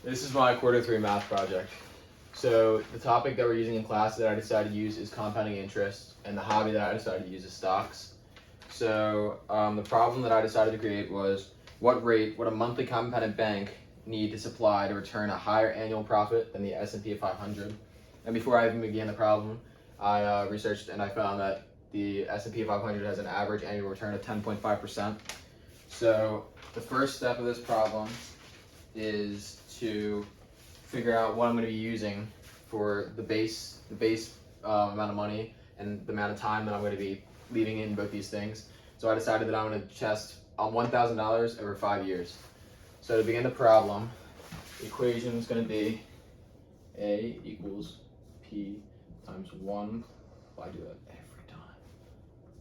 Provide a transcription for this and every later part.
This is my quarter 3 math project. So the topic that we're using in class that I decided to use is compounding interest, and the hobby that I decided to use is stocks. So the problem that I decided to create was what rate would a monthly compounded bank need to supply to return a higher annual profit than the S&P 500? And before I even began the problem, I researched and I found that the S&P 500 has an average annual return of 10.5%. So the first step of this problem is to figure out what I'm going to be using for the base amount of money and the amount of time that I'm going to be leaving in both these things. So I decided that I'm going to test on $1,000 over 5 years. So to begin the problem, the equation is going to be A equals P times 1, I do that every time,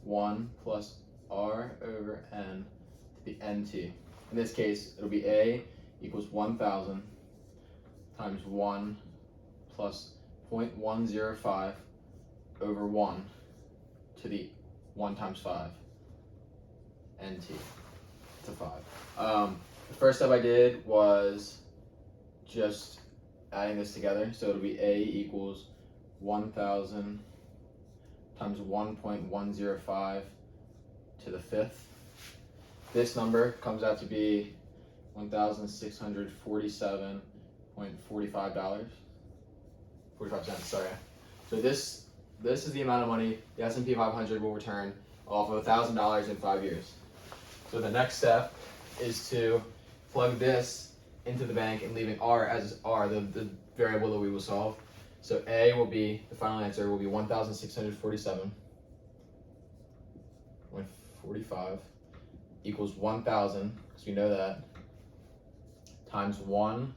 1 plus R over N to the NT. In this case, it'll be A equals 1,000 times 1 plus 0.105 over 1 to the 1 times 5, NT to 5. The first step I did was just adding this together. So it'll be A equals 1,000 times 1.105 to the 5th. This number comes out to be $1,647.45. 45 cents, sorry. So this is the amount of money the S&P 500 will return off of $1,000 in 5 years. So the next step is to plug this into the bank and leaving R as R, the variable that we will solve. So A will be, the final answer will be 1,647.45 equals 1,000, because we know that, times 1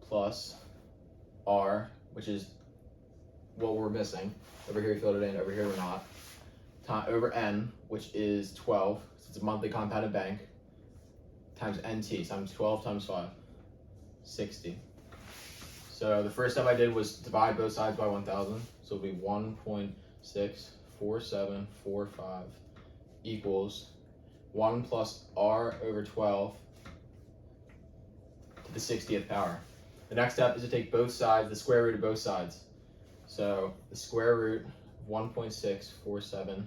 plus R, which is what we're missing. Over here we filled it in, over here we're not. Over N, which is 12, so it's a monthly compounded bank, times NT, times 12 times 5, 60. So the first step I did was divide both sides by 1,000, so it'll be 1.64745 equals 1 plus R over 12 to the 60th power. The next step is to take both sides, the square root of both sides. So the square root of 1.647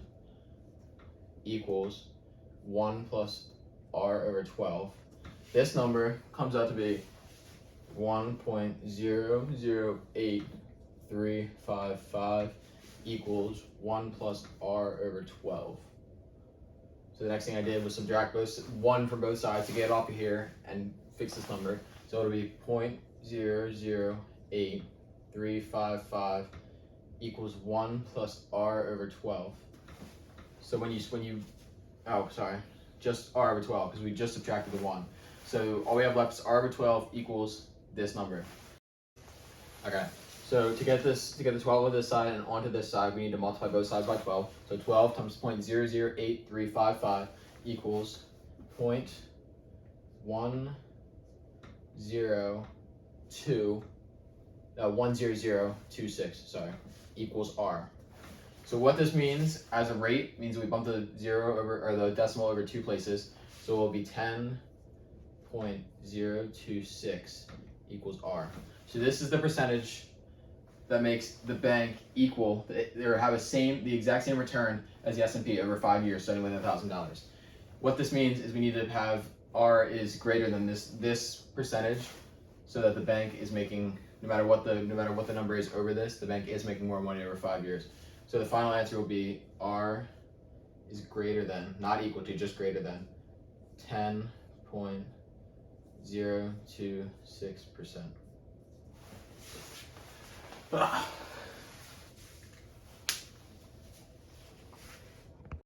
equals 1 plus R over 12. This number comes out to be 1.008355 equals 1 plus R over 12. So the next thing I did was subtract 1 from both sides to get it off of here and fix this number. So it'll be 0.008355 equals 1 plus R over 12. So just R over 12, because we just subtracted the 1. So all we have left is R over 12 equals this number. Okay, so to get the 12 on this side and onto this side, we need to multiply both sides by 12. So 12 times 0.008355 equals 10026, equals R. So what this means as a rate means we bump the the decimal over 2 places. So it will be 10.026 equals R. So this is the percentage that makes the bank equal, or have the exact same return as the S&P over 5 years, starting with $1,000. What this means is we need to have R is greater than this percentage, so that the bank is making, no matter what the number is over this, the bank is making more money over 5 years. So the final answer will be R is greater than, not equal to, just greater than 10.026%.